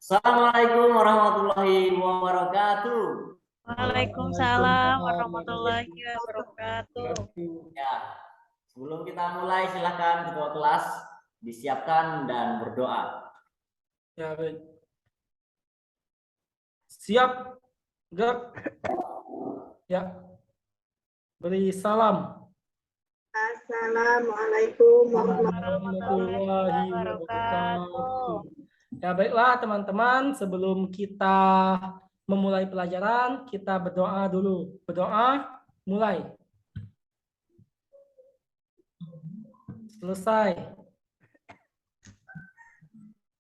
Assalamualaikum warahmatullahi wabarakatuh. Waalaikumsalam warahmatullahi wabarakatuh. Ya, sebelum kita mulai silakan ketua kelas disiapkan dan berdoa. Ya, baik. Siap, gerak. Ya, beri salam. Assalamualaikum Warahmatullahi wabarakatuh. Ya, baiklah teman-teman, sebelum kita memulai pelajaran, kita berdoa dulu. Berdoa, mulai. Selesai.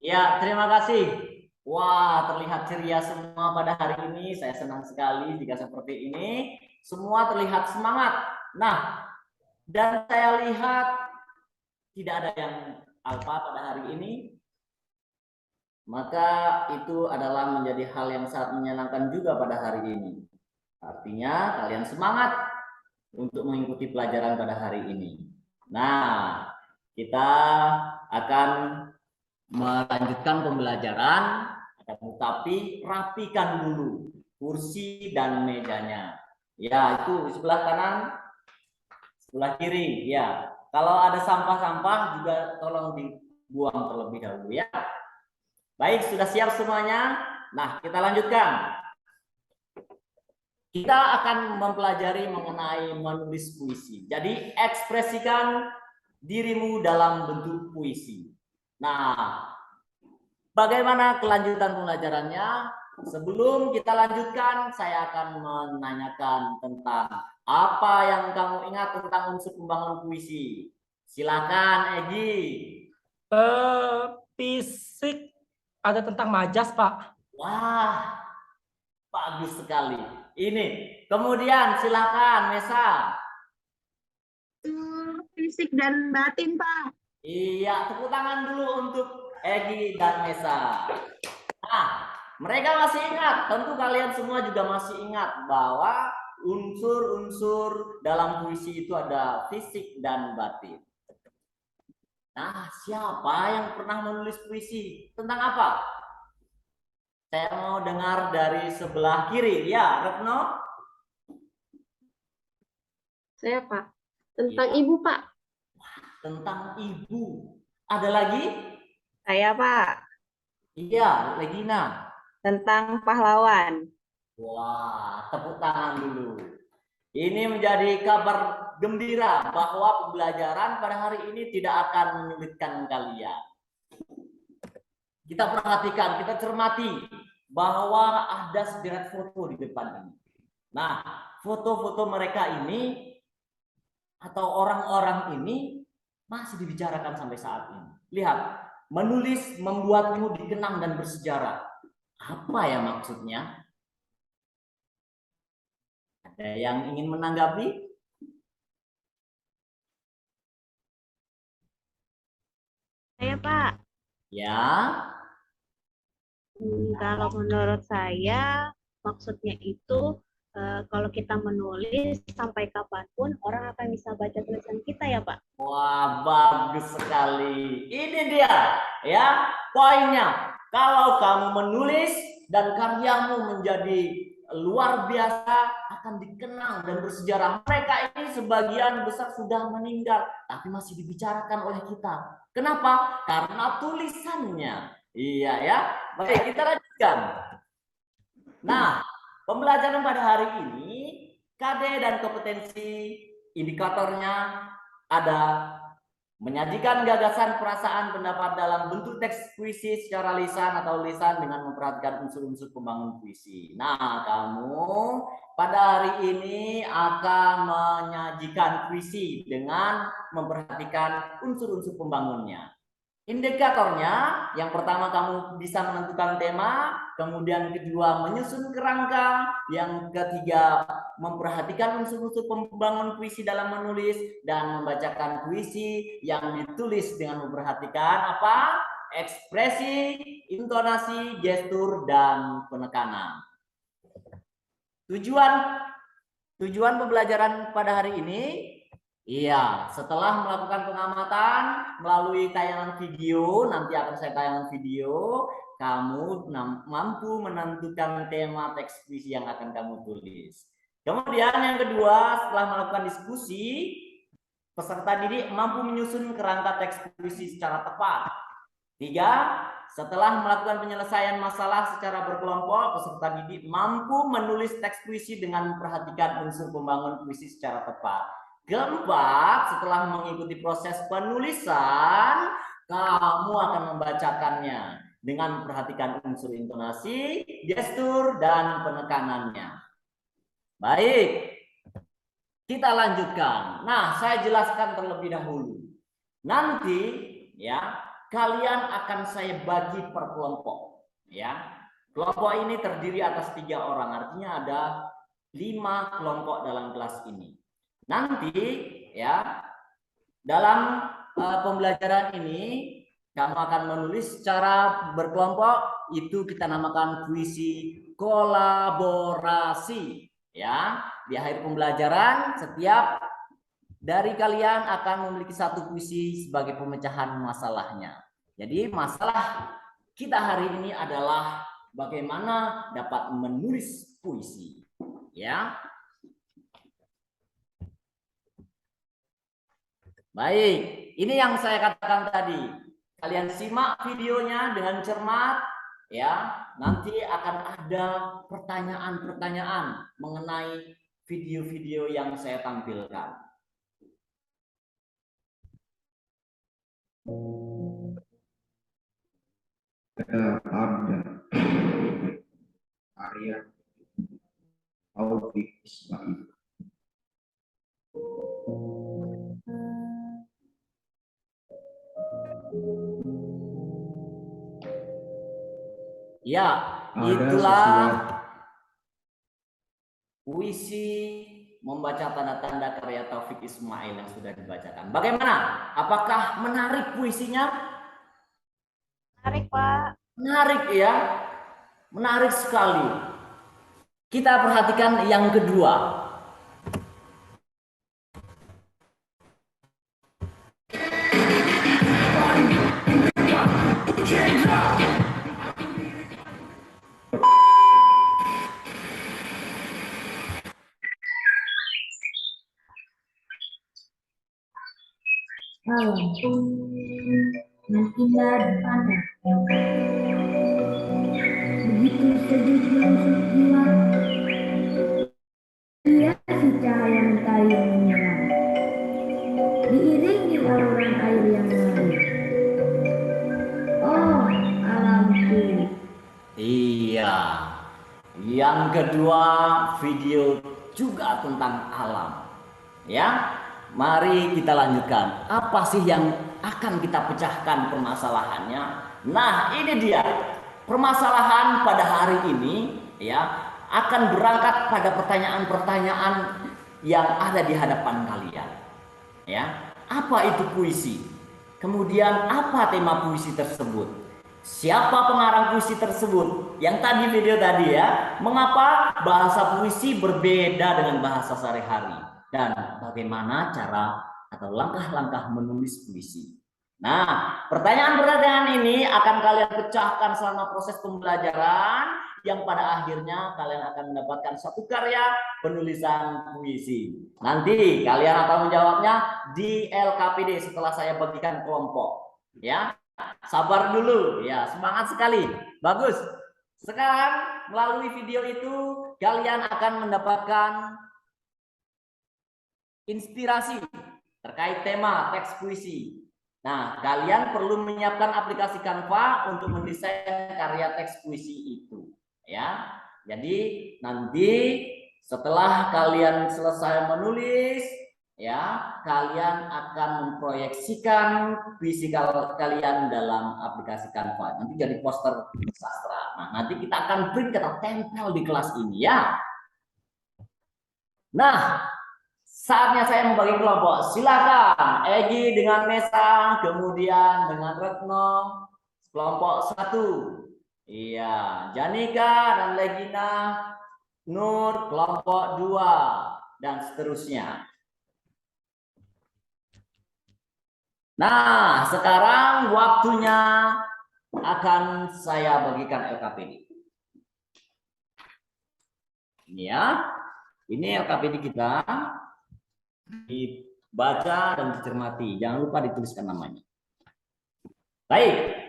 Ya, terima kasih. Wah, terlihat ceria semua pada hari ini. Saya senang sekali jika seperti ini. Semua terlihat semangat. Nah, dan saya lihat tidak ada yang alfa pada hari ini. Maka itu adalah menjadi hal yang sangat menyenangkan juga pada hari ini. Artinya kalian semangat untuk mengikuti pelajaran pada hari ini. Nah, kita akan melanjutkan pembelajaran, tapi rapikan dulu kursi dan mejanya. Ya, itu sebelah kanan, sebelah kiri. Ya, kalau ada sampah-sampah juga tolong dibuang terlebih dahulu ya. Baik, sudah siap semuanya? Nah, kita lanjutkan. Kita akan mempelajari mengenai menulis puisi. Jadi, ekspresikan dirimu dalam bentuk puisi. Nah, bagaimana kelanjutan pembelajarannya? Sebelum kita lanjutkan, saya akan menanyakan tentang apa yang kamu ingat tentang unsur pembangun puisi. Silakan, Egi. Fisik ada tentang majas, Pak. Wah, bagus sekali. Ini, kemudian silakan Mesa. Fisik dan batin, Pak. Iya, tepuk tangan dulu untuk Egi dan Mesa. Nah, mereka masih ingat, tentu kalian semua juga masih ingat bahwa unsur-unsur dalam puisi itu ada fisik dan batin. Nah, siapa yang pernah menulis puisi? Tentang apa? Saya mau dengar dari sebelah kiri. Ya, Retno? Saya, Pak. Tentang Ya. ibu, Pak. Tentang ibu. Ada lagi? Saya Pak, Iya, Regina. tentang pahlawan. Wah, tepuk tangan dulu. Ini menjadi kabar gembira bahwa pembelajaran pada hari ini tidak akan menyulitkan kalian. Kita perhatikan, kita cermati bahwa ada sederet foto di depan ini. Nah, foto-foto mereka ini atau orang-orang ini masih dibicarakan sampai saat ini. Lihat, menulis membuatmu dikenang dan bersejarah. Apa ya maksudnya? Ada yang ingin menanggapi? Saya Pak, Ya. kalau menurut saya maksudnya itu kalau kita menulis sampai kapanpun orang akan bisa baca tulisan kita ya Pak. Wah, bagus sekali. Ini dia, ya, poinnya. Kalau kamu menulis dan karyamu menjadi luar biasa, akan dikenang dan bersejarah. Mereka ini sebagian besar sudah meninggal, tapi masih dibicarakan oleh kita. Kenapa? Karena tulisannya. Iya ya. Baik, kita lanjutkan. Nah, pembelajaran pada hari ini, KD dan kompetensi indikatornya ada menyajikan gagasan, perasaan, pendapat dalam bentuk teks puisi secara lisan atau lisan dengan memperhatikan unsur-unsur pembangun puisi. Nah, kamu pada hari ini akan menyajikan puisi dengan memperhatikan unsur-unsur pembangunnya. Indikatornya, yang pertama kamu bisa menentukan tema, kemudian kedua menyusun kerangka, yang ketiga memperhatikan unsur-unsur pembangun puisi dalam menulis, dan membacakan puisi yang ditulis dengan memperhatikan apa? Ekspresi, intonasi, gestur, dan penekanan. Tujuan pembelajaran pada hari ini, iya, setelah melakukan pengamatan melalui tayangan video, nanti akan saya tayangan video, kamu mampu menentukan tema teks puisi yang akan kamu tulis. Kemudian yang kedua, setelah melakukan diskusi, peserta didik mampu menyusun kerangka teks puisi secara tepat. 3. Setelah melakukan penyelesaian masalah secara berkelompok, peserta didik mampu menulis teks puisi dengan memperhatikan unsur pembangun puisi secara tepat. Keempat, setelah mengikuti proses penulisan, kamu akan membacakannya dengan memperhatikan unsur intonasi, gestur, dan penekanannya. Baik, kita lanjutkan. Nah, saya jelaskan terlebih dahulu. Nanti ya, kalian akan saya bagi per kelompok. Ya, kelompok ini terdiri atas 3 orang. Artinya ada 5 kelompok dalam kelas ini. Nanti ya, dalam pembelajaran ini kamu akan menulis secara berkelompok. Itu kita namakan puisi kolaborasi. Ya, di akhir pembelajaran setiap dari kalian akan memiliki satu puisi sebagai pemecahan masalahnya. Jadi masalah kita hari ini adalah bagaimana dapat menulis puisi. Ya. Baik, ini yang saya katakan tadi. Kalian simak videonya dengan cermat, ya. Nanti akan ada pertanyaan-pertanyaan mengenai video-video yang saya tampilkan. Ada Arya Taufik Ismail. Ya, itulah puisi membaca tanda-tanda karya Taufik Ismail yang sudah dibacakan. Bagaimana? Apakah menarik puisinya? Menarik, Pak. Menarik ya. Menarik sekali. Kita perhatikan yang kedua. yang indah dan panas. Begitu sejuk menusuk jiwa, ia si cahaya mentari yang menyerang, diiringi aluran air yang mengalir. Oh, alamku. Iya. Yang kedua, video juga tentang alam. Ya. Mari kita lanjutkan. Apa sih yang akan kita pecahkan permasalahannya? Nah, ini dia. Permasalahan pada hari ini ya akan berangkat pada pertanyaan-pertanyaan yang ada di hadapan kalian. Ya, apa itu puisi? Kemudian apa tema puisi tersebut? Siapa pengarang puisi tersebut? Yang tadi video tadi ya. Mengapa bahasa puisi berbeda dengan bahasa sehari-hari? Dan bagaimana cara atau langkah-langkah menulis puisi. Nah, pertanyaan-pertanyaan ini akan kalian pecahkan selama proses pembelajaran yang pada akhirnya kalian akan mendapatkan suatu karya penulisan puisi. Nanti kalian akan menjawabnya di LKPD setelah saya bagikan kelompok. Ya, sabar dulu. Ya, semangat sekali. Bagus. Sekarang melalui video itu kalian akan mendapatkan inspirasi terkait tema teks puisi. Nah, kalian perlu menyiapkan aplikasi Canva untuk mendesain karya teks puisi itu, ya. Jadi nanti setelah kalian selesai menulis, ya, kalian akan memproyeksikan puisi kalian dalam aplikasi Canva. Nanti jadi poster sastra. Nah, nanti kita akan print atau tempel di kelas ini, ya. Nah, saatnya saya membagi kelompok. Silakan Egi dengan Nesa, kemudian dengan Retno, kelompok 1. Iya, Janika dan Legina, Nur, kelompok 2, dan seterusnya. Nah, sekarang waktunya akan saya bagikan LKPD. Ini ya, ini LKPD kita. Dibaca dan dicermati. Jangan lupa dituliskan namanya. Baik.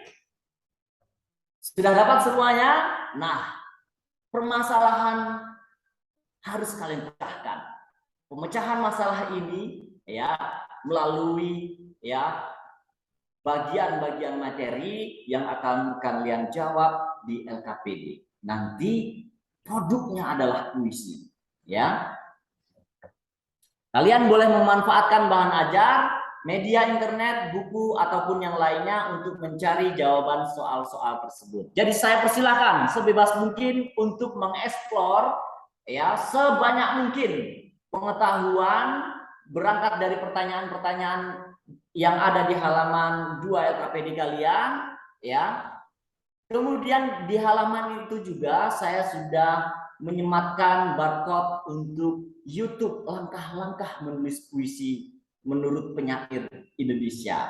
Sudah dapat semuanya? Nah, permasalahan harus kalian pecahkan. Pemecahan masalah ini ya melalui ya bagian-bagian materi yang akan kalian jawab di LKPD. Nanti produknya adalah puisi, ya. Kalian boleh memanfaatkan bahan ajar, media internet, buku ataupun yang lainnya untuk mencari jawaban soal-soal tersebut. Jadi saya persilahkan sebebas mungkin untuk mengeksplor ya sebanyak mungkin pengetahuan berangkat dari pertanyaan-pertanyaan yang ada di halaman 2 LKPD kalian ya. Kemudian di halaman itu juga saya sudah menyematkan barcode untuk YouTube langkah-langkah menulis puisi menurut penyair Indonesia.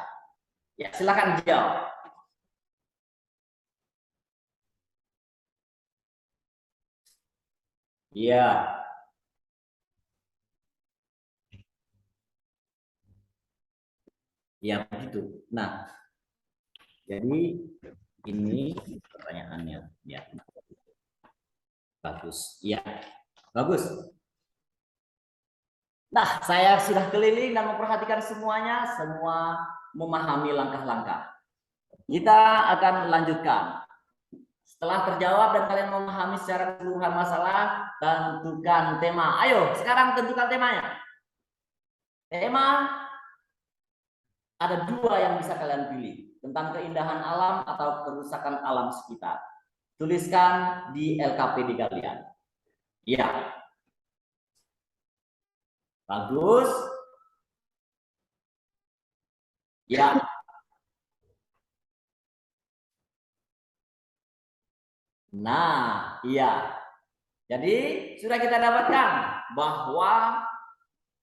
Ya, silakan jawab. Iya. Ya, begitu. Nah, jadi ini pertanyaannya. Ya. Bagus. Iya. Bagus. Nah, saya sudah keliling dan memperhatikan semuanya, semua memahami langkah-langkah. Kita akan lanjutkan. Setelah terjawab dan kalian memahami secara keseluruhan masalah, tentukan tema. Ayo, sekarang tentukan temanya. Tema ada 2 yang bisa kalian pilih, tentang keindahan alam atau kerusakan alam sekitar. Tuliskan di LKPD kalian. Ya. Bagus. Ya. Nah, iya. Jadi sudah kita dapatkan bahwa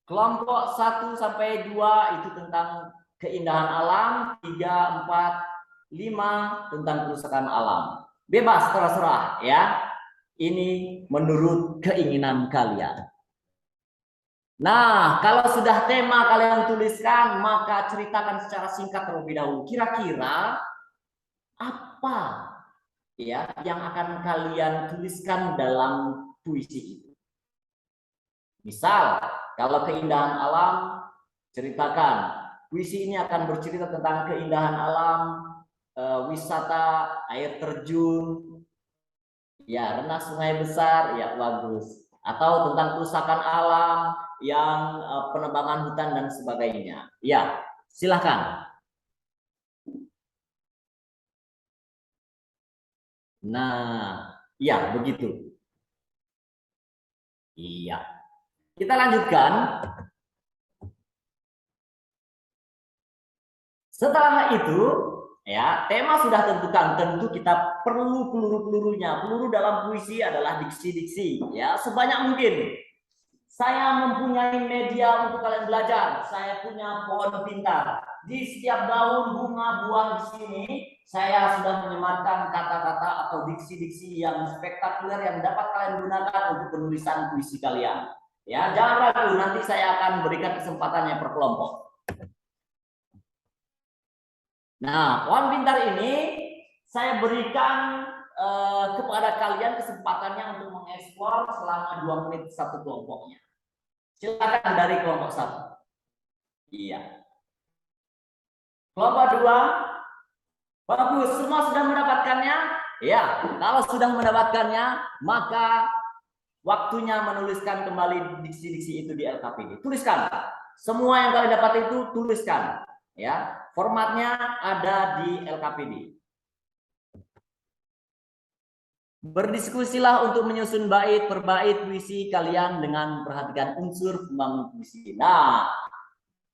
kelompok 1 sampai 2 itu tentang keindahan alam, 3, 4, 5 tentang kerusakan alam. Bebas terserah ya. Ini menurut keinginan kalian. Nah, kalau sudah tema kalian tuliskan, maka ceritakan secara singkat terlebih dahulu. Kira-kira apa ya yang akan kalian tuliskan dalam puisi itu? Misal, kalau keindahan alam, ceritakan. Puisi ini akan bercerita tentang keindahan alam, wisata, air terjun, ya renang sungai besar, ya bagus. Atau tentang kerusakan alam, yang penebangan hutan dan sebagainya. Ya, silahkan. Nah, ya begitu. Iya. Kita lanjutkan. Setelah itu, ya tema sudah tentukan. Tentu kita perlu peluru-pelurunya. Peluru dalam puisi adalah diksi-diksi. Ya, sebanyak mungkin. Saya mempunyai media untuk kalian belajar. Saya punya pohon pintar. Di setiap daun, bunga, buah di sini, saya sudah menyematkan kata-kata atau diksi-diksi yang spektakuler yang dapat kalian gunakan untuk penulisan puisi kalian. Ya, jangan ragu. Nanti saya akan berikan kesempatannya per kelompok. Nah, pohon pintar ini saya berikan kepada kalian kesempatannya untuk mengeksplor selama 2 menit satu kelompoknya. Silakan dari kelompok 1. Iya. Kelompok 2. Bagus, semua sudah mendapatkannya? Ya, kalau sudah mendapatkannya, maka waktunya menuliskan kembali diksi-diksi itu di LKPD. Tuliskan. Semua yang kalian dapat itu tuliskan. Ya, formatnya ada di LKPD. Berdiskusilah untuk menyusun bait per bait puisi kalian dengan perhatikan unsur pembangun puisi. Nah,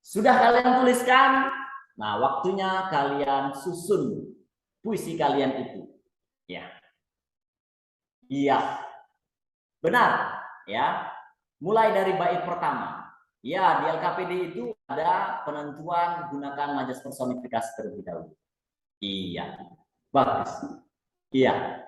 sudah kalian tuliskan. Nah, waktunya kalian susun puisi kalian itu. Ya. Iya. Benar, ya. Mulai dari bait pertama. Ya, di LKPD itu ada penentuan gunakan majas personifikasi terlebih dahulu. Iya. Bagus. Iya.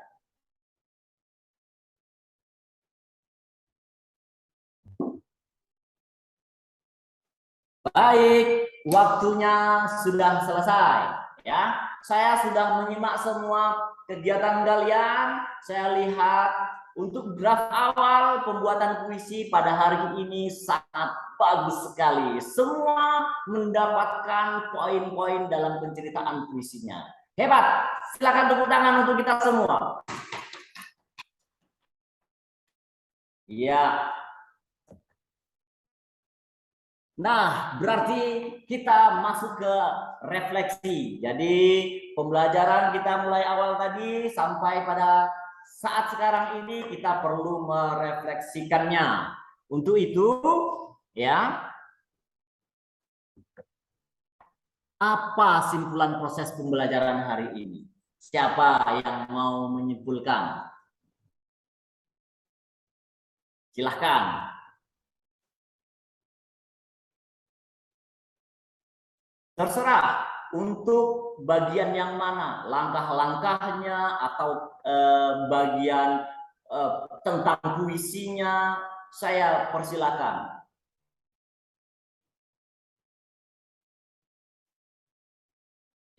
Baik, waktunya sudah selesai. Ya, saya sudah menyimak semua kegiatan kalian. Saya lihat untuk draft awal pembuatan puisi pada hari ini sangat bagus sekali. Semua mendapatkan poin-poin dalam penceritaan puisinya. Hebat. Silakan tepuk tangan untuk kita semua. Iya. Nah, berarti kita masuk ke refleksi. Jadi, pembelajaran kita mulai awal tadi sampai pada saat sekarang ini kita perlu merefleksikannya. Untuk itu, ya, apa simpulan proses pembelajaran hari ini? Siapa yang mau menyimpulkan? Silahkan. Terserah untuk bagian yang mana, langkah-langkahnya atau bagian tentang puisinya, saya persilakan.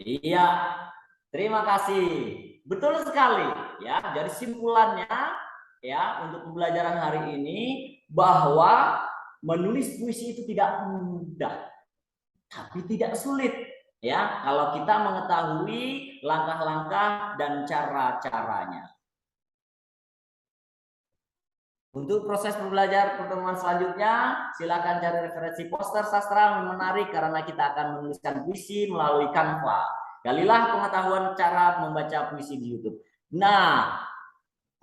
Iya, terima kasih. Betul sekali ya. Dari simpulannya ya untuk pembelajaran hari ini bahwa menulis puisi itu tidak mudah. Tapi tidak sulit ya kalau kita mengetahui langkah-langkah dan cara-caranya. Untuk proses pembelajaran pertemuan selanjutnya, silakan cari referensi poster sastra yang menarik karena kita akan menuliskan puisi melalui Canva. Galilah pengetahuan cara membaca puisi di YouTube. Nah,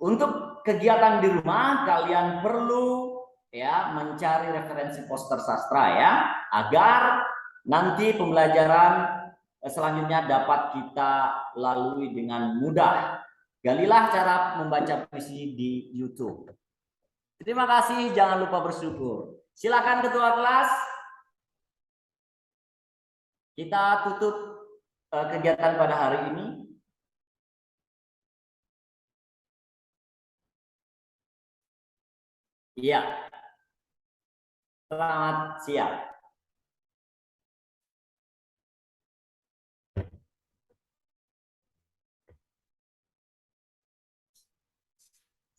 untuk kegiatan di rumah kalian perlu ya mencari referensi poster sastra ya agar nanti pembelajaran selanjutnya dapat kita lalui dengan mudah. Galilah cara membaca puisi di YouTube. Terima kasih, jangan lupa bersyukur. Silakan ketua kelas. Kita tutup kegiatan pada hari ini. Iya. Selamat siang.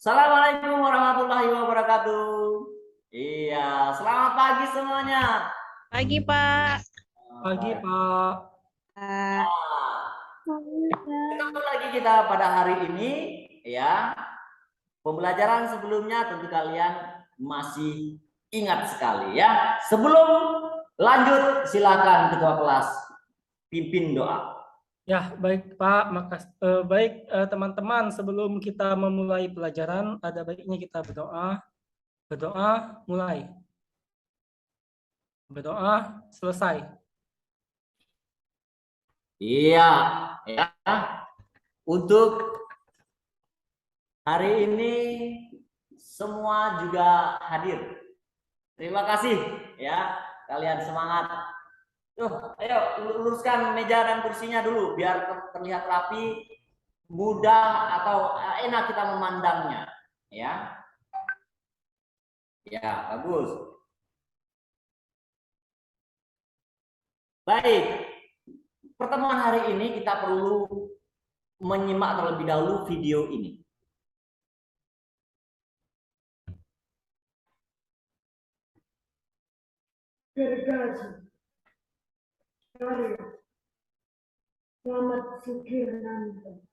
Assalamualaikum warahmatullahi wabarakatuh. Iya, selamat pagi semuanya. Pagi, Pak. Pagi, Pak. Ketemu lagi kita pada hari ini, ya. Pembelajaran sebelumnya tentu kalian masih ingat sekali, ya. Sebelum lanjut, silakan ketua kelas pimpin doa. Ya, baik Pak. Baik teman-teman, sebelum kita memulai pelajaran, ada baiknya kita berdoa. Berdoa, mulai. Berdoa, selesai. Iya, ya. Untuk hari ini semua juga hadir. Terima kasih, ya. Kalian semangat. Tuh, ayo luruskan meja dan kursinya dulu biar terlihat rapi, mudah atau enak kita memandangnya, ya. Ya, bagus. Baik. Pertemuan hari ini kita perlu menyimak terlebih dahulu video ini. Gergaji karya Muhammad Sukirnanto.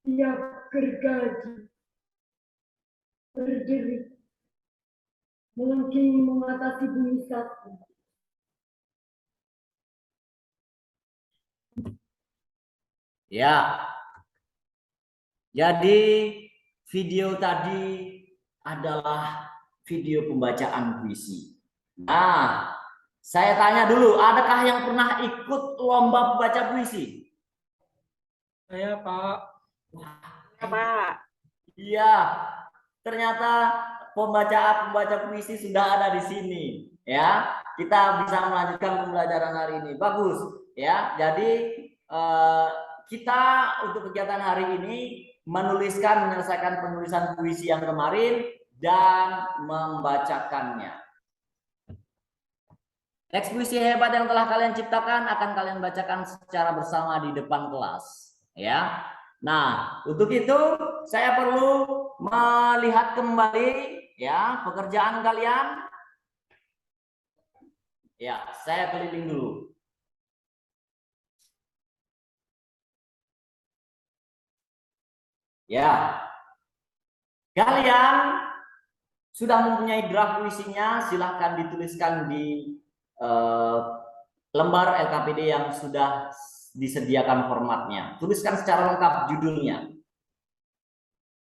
Tiap gergaji berdiri melengking mengatasi bumi satu. Ya. Jadi video tadi adalah video pembacaan puisi. Nah, saya tanya dulu, adakah yang pernah ikut lomba pembaca puisi? Saya, Pak. Pak. Iya, ternyata pembaca puisi sudah ada di sini. Ya, kita bisa melanjutkan pembelajaran hari ini. Bagus, ya. Jadi kita untuk kegiatan hari ini menyelesaikan penulisan puisi yang kemarin dan membacakannya. Teks puisi hebat yang telah kalian ciptakan akan kalian bacakan secara bersama di depan kelas, ya. Nah, untuk itu saya perlu melihat kembali ya pekerjaan kalian. Ya, saya keliling dulu. Ya. Kalian sudah mempunyai draft puisinya, silahkan dituliskan di lembar LKPD yang sudah disediakan formatnya. Tuliskan secara lengkap judulnya,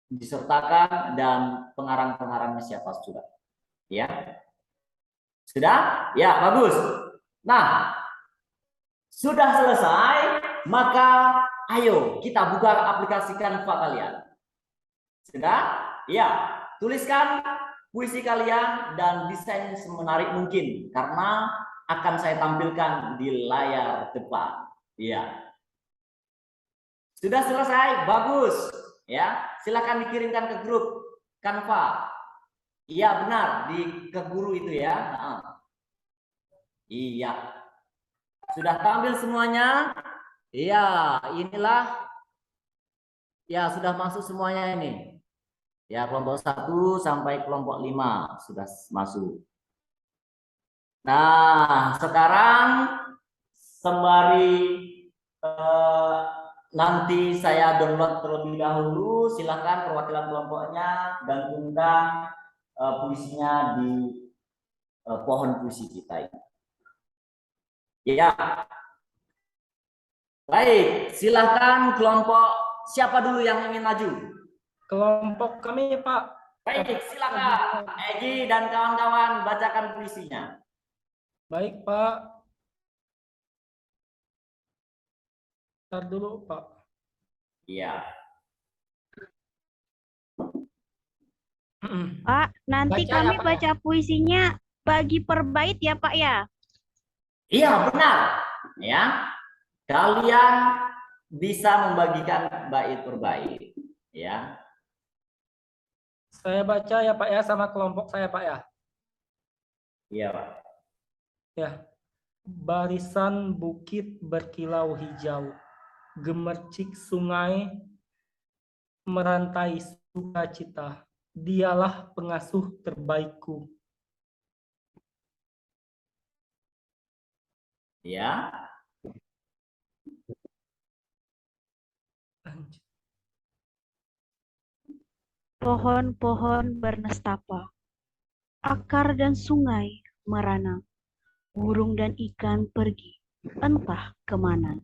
disertakan dan pengarang-pengarangnya siapa sudah. Ya, sudah? Ya, bagus. Nah, sudah selesai, maka ayo kita buka aplikasi Canva kalian. Sudah? Ya, tuliskan puisi kalian dan desain semenarik mungkin karena akan saya tampilkan di layar depan. Ya. Sudah selesai? Bagus. Ya, silakan dikirimkan ke grup Canva. Iya, benar, ke guru itu ya. Iya. Sudah tampil semuanya? Iya, inilah. Ya, sudah masuk semuanya ini. Ya, kelompok 1 sampai kelompok 5 sudah masuk. Nah, sekarang sembari nanti saya download terlebih dahulu, silakan perwakilan kelompoknya gantungkan puisinya di pohon puisi kita ini. Ya. Baik, silakan kelompok siapa dulu yang ingin maju? Kelompok kami, Pak. Baik, silakan Egi dan kawan-kawan bacakan puisinya. Baik, Pak. Ntar dulu, Pak. Iya. Pak, nanti Baca ya, kami Pak, ya? baca puisinya bagi per bait ya, Pak ya? Iya, benar. Ya. Kalian bisa membagikan bait per bait, ya. Saya baca ya, Pak ya, sama kelompok saya, Pak ya. Iya, Pak. Ya. Barisan bukit berkilau hijau, gemercik sungai merantai sukacita. Dialah pengasuh terbaikku. Ya. Pohon-pohon bernestapa, akar dan sungai merana, burung dan ikan pergi, entah kemana.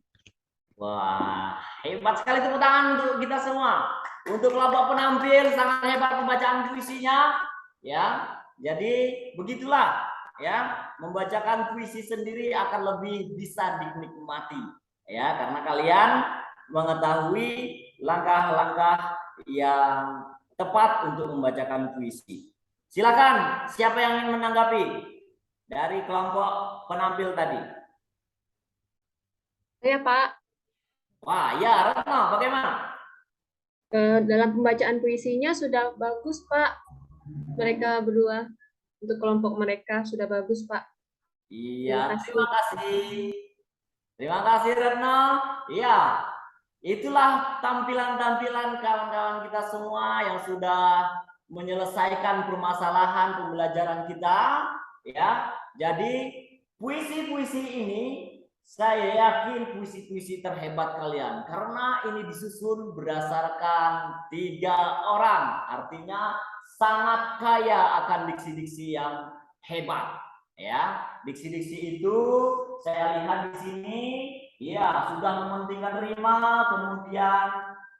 Wah, hebat sekali tepuk tangan untuk kita semua. Untuk kelompok penampil sangat hebat pembacaan puisinya, ya. Jadi begitulah, ya. Membacakan puisi sendiri akan lebih bisa dinikmati, ya, karena kalian mengetahui langkah-langkah yang tepat untuk membacakan puisi. Silakan, siapa yang ingin menanggapi dari kelompok penampil tadi? Saya, Pak. Wah, ya, Retno, bagaimana? Dalam pembacaan puisinya sudah bagus, Pak. Mereka berdua, untuk kelompok mereka sudah bagus, Pak. Iya, terima kasih. Terima kasih, Retno. Iya, itulah tampilan-tampilan kawan-kawan kita semua yang sudah menyelesaikan permasalahan pembelajaran kita. Ya, jadi puisi-puisi ini saya yakin puisi-puisi terhebat kalian karena ini disusun berdasarkan 3 orang, artinya sangat kaya akan diksi-diksi yang hebat. Ya, diksi-diksi itu saya lihat di sini, ya sudah mementingkan rima, kemudian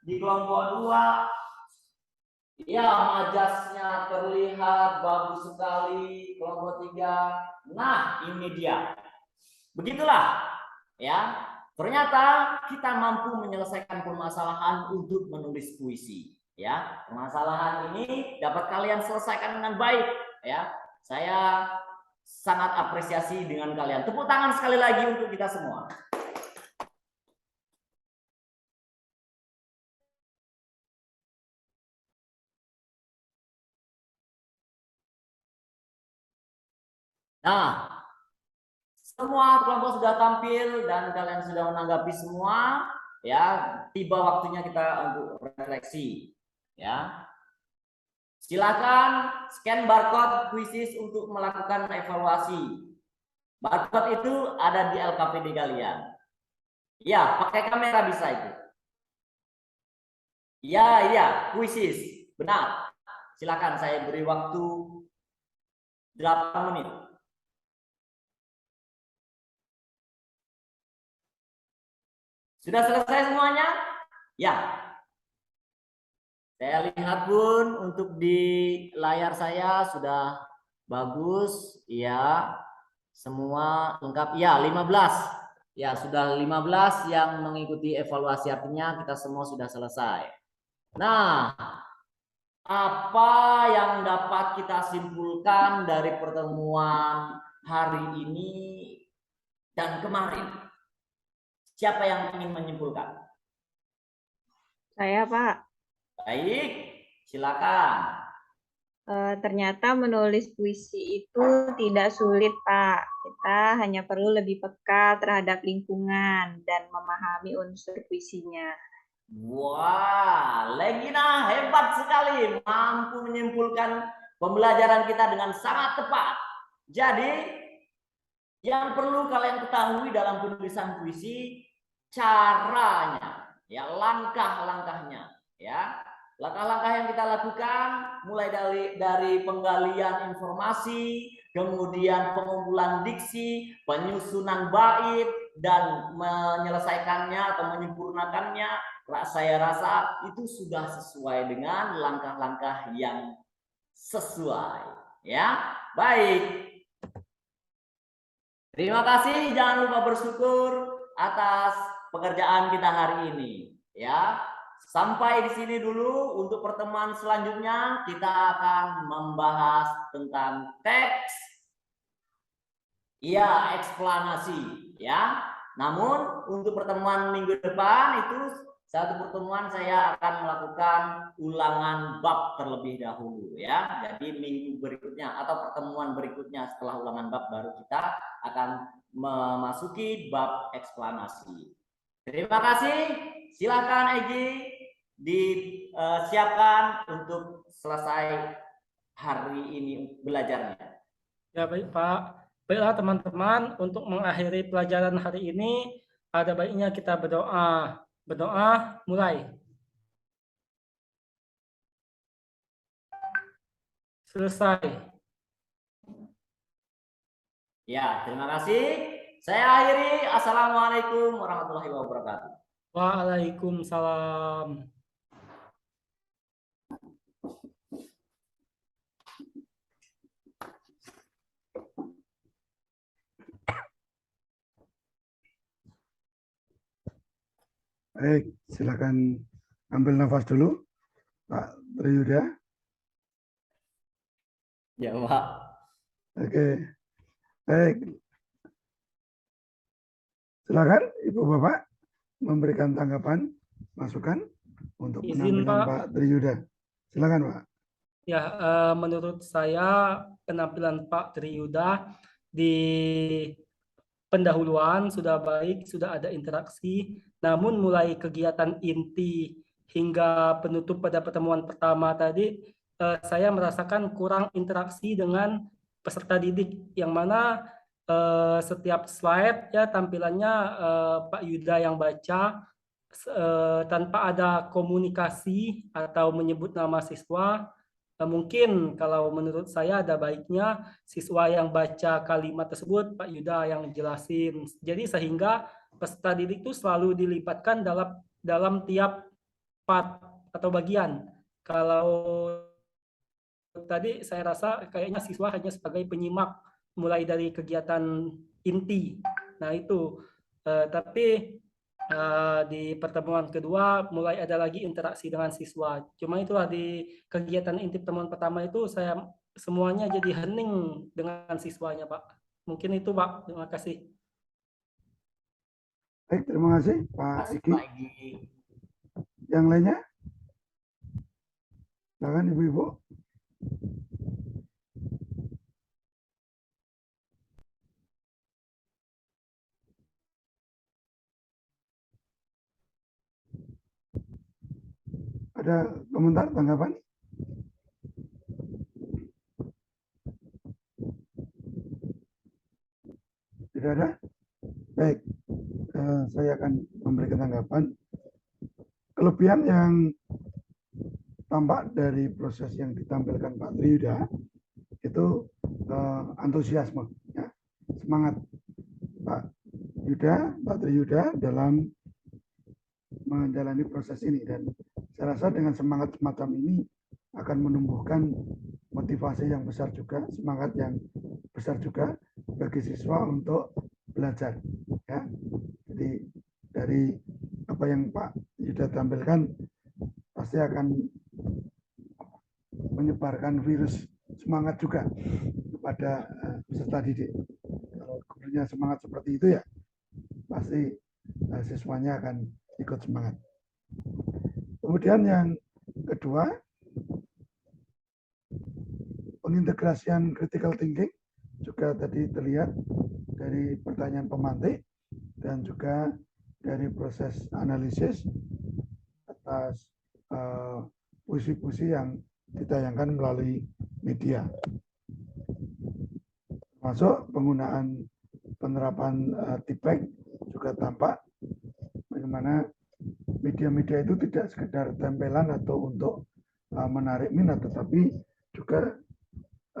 di kelompok 2, ya majasnya terlihat bagus sekali, kelompok 3. Nah, ini dia. Begitulah. Ya, ternyata kita mampu menyelesaikan permasalahan untuk menulis puisi. Ya, permasalahan ini dapat kalian selesaikan dengan baik. Ya, saya sangat apresiasi dengan kalian. Tepuk tangan sekali lagi untuk kita semua. Nah, semua kelompok sudah tampil dan kalian sudah menanggapi semua. Ya, tiba waktunya kita untuk refleksi. Ya, silakan scan barcode kuisis untuk melakukan evaluasi. Barcode itu ada di LKPD kalian. Ya, pakai kamera bisa itu. Ya, kuisis. Benar. Silakan saya beri waktu 8 menit. Sudah selesai semuanya? Ya. Saya lihat pun untuk di layar saya sudah bagus. Ya. Semua lengkap. Ya, 15. Ya, sudah 15 yang mengikuti evaluasi, artinya kita semua sudah selesai. Nah, apa yang dapat kita simpulkan dari pertemuan hari ini dan kemarin? Siapa yang ingin menyimpulkan? Saya, Pak. Baik, silakan. Ternyata menulis puisi itu tidak sulit, Pak. Kita hanya perlu lebih peka terhadap lingkungan dan memahami unsur puisinya. Wah, Legina hebat sekali, mampu menyimpulkan pembelajaran kita dengan sangat tepat. Jadi, yang perlu kalian ketahui dalam penulisan puisi, caranya, ya, langkah-langkahnya, ya. Langkah-langkah yang kita lakukan mulai dari penggalian informasi, kemudian pengumpulan diksi, penyusunan bait, dan menyelesaikannya atau menyempurnakannya. Saya rasa itu sudah sesuai dengan langkah-langkah yang sesuai. Ya, baik. Terima kasih. Jangan lupa bersyukur atas pekerjaan kita hari ini. Ya, sampai di sini dulu. Untuk pertemuan selanjutnya kita akan membahas tentang teks. Ya, eksplanasi. Ya. Namun untuk pertemuan minggu depan itu satu pertemuan saya akan melakukan ulangan bab terlebih dahulu, ya. Jadi minggu berikutnya atau pertemuan berikutnya setelah ulangan bab baru kita akan memasuki bab eksplanasi. Terima kasih. Silakan Egy disiapkan untuk selesai hari ini belajarnya. Ya, baik, Pak. Baiklah teman-teman, untuk mengakhiri pelajaran hari ini ada baiknya kita berdoa. Berdoa, mulai. Selesai. Ya, terima kasih. Saya akhiri. Assalamualaikum warahmatullahi wabarakatuh. Waalaikumsalam. Baik, silakan ambil nafas dulu, Pak Triyuda. Ya, Pak. Oke, baik. Silakan Ibu Bapak memberikan tanggapan, masukan untuk Izin, penampilan Pak. Pak Triyuda. Silakan, Pak. Ya, menurut saya penampilan Pak Triyuda di pendahuluan sudah baik, sudah ada interaksi, namun mulai kegiatan inti hingga penutup pada pertemuan pertama tadi, saya merasakan kurang interaksi dengan peserta didik, yang mana setiap slide ya tampilannya Pak Yuda yang baca, tanpa ada komunikasi atau menyebut nama siswa. Mungkin kalau menurut saya ada baiknya siswa yang baca kalimat tersebut Pak Yuda yang jelasin. Jadi sehingga peserta didik itu selalu dilibatkan dalam tiap part atau bagian. Kalau tadi saya rasa kayaknya siswa hanya sebagai penyimak mulai dari kegiatan inti. Nah itu, tapi di pertemuan kedua mulai ada lagi interaksi dengan siswa. Cuma itulah di kegiatan inti pertemuan pertama itu saya semuanya jadi hening dengan siswanya, Pak. Mungkin itu, Pak. Terima kasih. Baik, terima kasih Pak Kasih Iki. Pak Egi. Yang lainnya? Silakan Ibu-ibu. Ada komentar, tanggapan? Tidak ada? Baik, saya akan memberikan tanggapan. Kelebihan yang tampak dari proses yang ditampilkan Pak Triyuda itu antusiasme, ya, semangat Pak Triyuda dalam menjalani proses ini, dan saya rasa dengan semangat semacam ini akan menumbuhkan motivasi yang besar juga, semangat yang besar juga bagi siswa untuk belajar, ya. Jadi dari apa yang Pak Yuda tampilkan pasti akan menyebarkan virus semangat juga kepada peserta didik. Kalau gurunya semangat seperti itu, ya pasti siswanya akan ikut semangat. Kemudian yang kedua, pengintegrasian critical thinking juga tadi terlihat dari pertanyaan pemantik dan juga dari proses analisis atas puisi-puisi yang ditayangkan melalui media. Termasuk penggunaan penerapan tipek juga tampak bagaimana media-media itu tidak sekedar tempelan atau untuk menarik minat, tetapi juga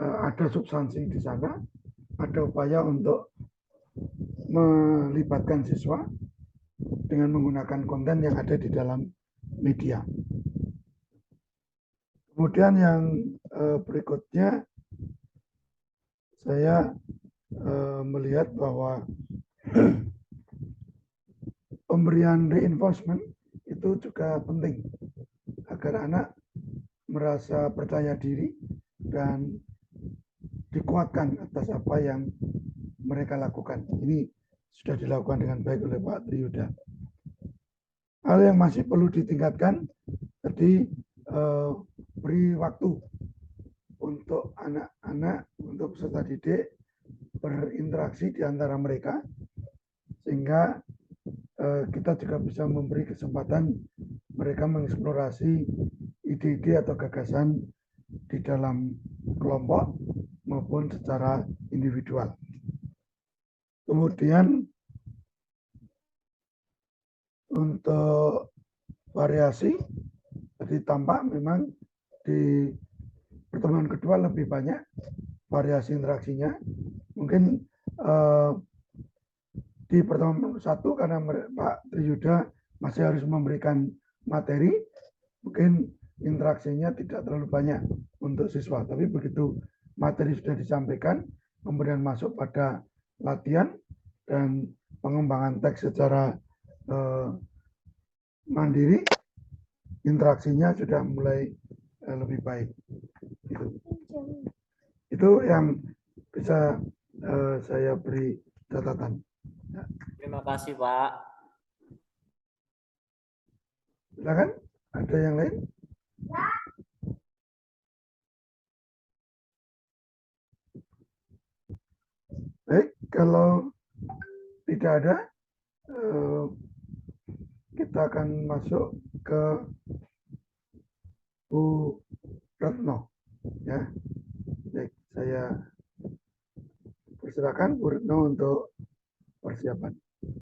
ada substansi di sana, ada upaya untuk melibatkan siswa dengan menggunakan konten yang ada di dalam media. Kemudian yang berikutnya, saya melihat bahwa pemberian reinforcement itu juga penting agar anak merasa percaya diri dan dikuatkan atas apa yang mereka lakukan. Ini sudah dilakukan dengan baik oleh Pak Triyuda. Hal yang masih perlu ditingkatkan tadi, beri waktu untuk anak-anak, untuk peserta didik berinteraksi di antara mereka, sehingga kita juga bisa memberi kesempatan mereka mengeksplorasi ide-ide atau gagasan di dalam kelompok maupun secara individual. Kemudian untuk variasi, tadi tampak memang di pertemuan kedua lebih banyak variasi interaksinya. Mungkin di pertemuan satu karena Pak Triyuda masih harus memberikan materi, mungkin interaksinya tidak terlalu banyak untuk siswa. Tapi begitu materi sudah disampaikan, kemudian masuk pada latihan dan pengembangan teks secara mandiri, interaksinya sudah mulai lebih baik. Itu yang bisa saya beri catatan. Terima kasih Pak. Silakan, ada yang lain? Baik, kalau tidak ada, kita akan masuk ke Bu Retno. Ya, baik, saya persilakan Bu Retno untuk persiapan.